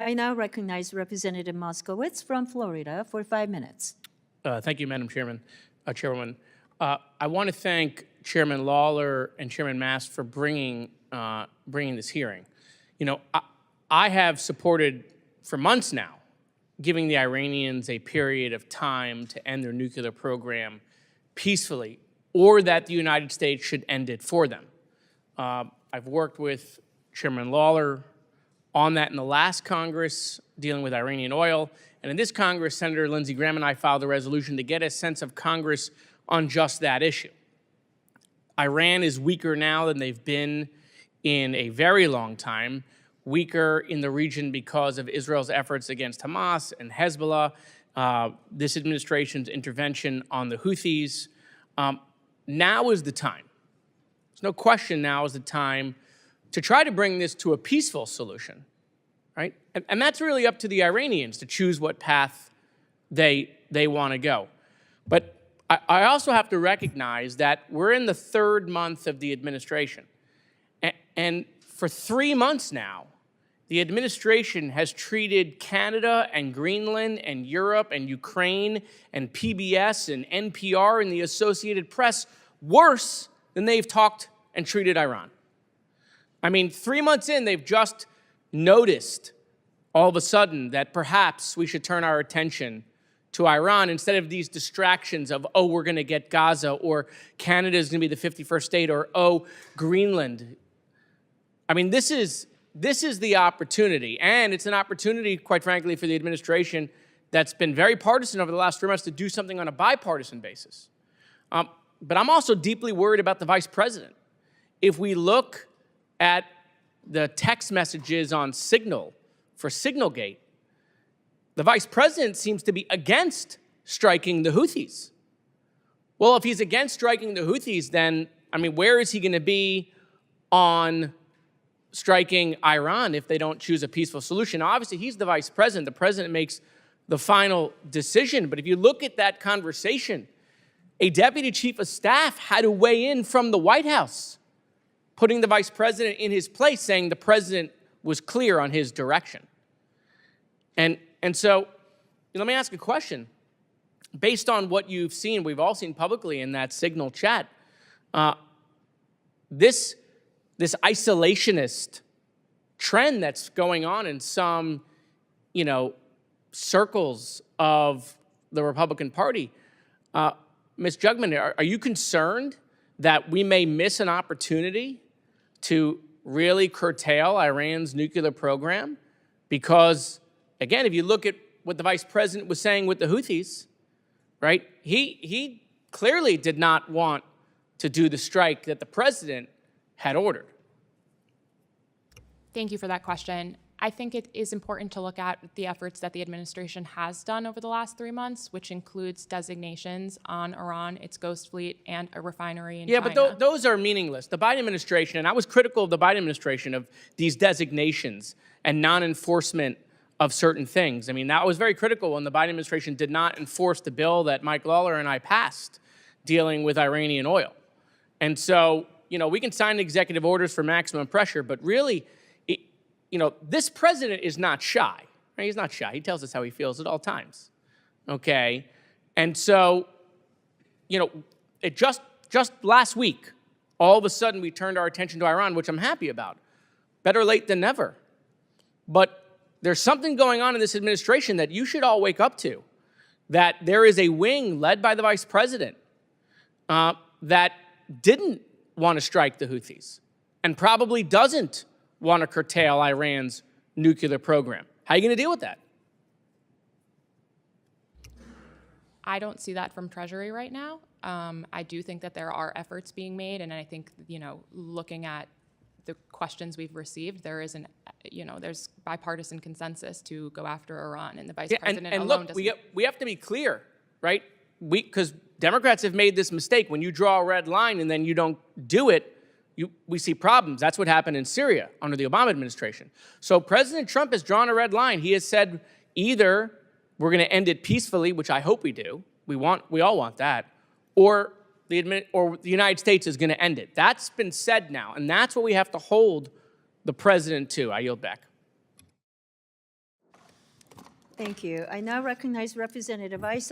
I now recognize Representative Moskowitz from Florida for 5 minutes. Thank you, Madam Chairwoman. I want to thank Chairman Lawler and Chairman Mast for bringing this hearing. You know, I have supported for months now giving the Iranians a period of time to end their nuclear program peacefully, or that the United States should end it for them. I've worked with Chairman Lawler on that in the last Congress, dealing with Iranian oil. And in this Congress, Senator Lindsey Graham and I filed a resolution to get a sense of Congress on just that issue. Iran is weaker now than they've been in a very long time, weaker in the region because of Israel's efforts against Hamas and Hezbollah, this administration's intervention on the Houthis. Now is the time. There's no question now is the time to try to bring this to a peaceful solution, right? And that's really up to the Iranians to choose what path they want to go. But I also have to recognize that we're in the 3rd month of the administration. And for 3 months now, the administration has treated Canada and Greenland and Europe and Ukraine and PBS and NPR and the Associated Press worse than they've talked and treated Iran. I mean, 3 months in, they've just noticed all of a sudden that perhaps we should turn our attention to Iran instead of these distractions of, oh, we're going to get Gaza, or Canada is going to be the 51st state, or, oh, Greenland. I mean, this is the opportunity, and it's an opportunity, quite frankly, for the administration that's been very partisan over the last 3 months to do something on a bipartisan basis. But I'm also deeply worried about the vice president. If we look at the text messages on Signal for Signalgate, the vice president seems to be against striking the Houthis. Well, if he's against striking the Houthis, then, I mean, where is he going to be on striking Iran if they don't choose a peaceful solution? Now, obviously, he's the vice president. The president makes the final decision. But if you look at that conversation, a deputy chief of staff had to weigh in from the White House, putting the vice president in his place, saying the president was clear on his direction. And so, let me ask a question. Based on what you've seen, we've all seen publicly in that Signal chat, this isolationist trend that's going on in some, circles of the Republican Party, Ms. Jugman, are you concerned that we may miss an opportunity to really curtail Iran's nuclear program? Because, again, if you look at what the vice president was saying with the Houthis, right, he clearly did not want to do the strike that the president had ordered. Thank you for that question. I think it is important to look at the efforts that the administration has done over the last 3 months, which includes designations on Iran, its Ghost Fleet, and a refinery in China. Yeah, but those are meaningless. The Biden administration, and I was critical of the Biden administration of these designations and non-enforcement of certain things. I mean, I was very critical when the Biden administration did not enforce the bill that Mike Lawler and I passed dealing with Iranian oil. And so, we can sign executive orders for maximum pressure, but really, this president is not shy. Right? He's not shy. He tells us how he feels at all times. Okay? And so, it just last week, all of a sudden we turned our attention to Iran, which I'm happy about. Better late than never. But there's something going on in this administration that you should all wake up to, that there is a wing led by the vice president that didn't want to strike the Houthis and probably doesn't want to curtail Iran's nuclear program. How are you going to deal with that? I don't see that from Treasury right now. I do think that there are efforts being made, and I think, looking at the questions we've received, there's bipartisan consensus to go after Iran, and the vice president alone look, doesn't. we have to be clear, right? Because Democrats have made this mistake. When you draw a red line and then you don't do it, we see problems. That's what happened in Syria under the Obama administration. So President Trump has drawn a red line. He has said either we're going to end it peacefully, which I hope we do. We all want that, or the United States is going to end it. That's been said now, and that's what we have to hold the president to. I yield back. Thank you. I now recognize Representative Isa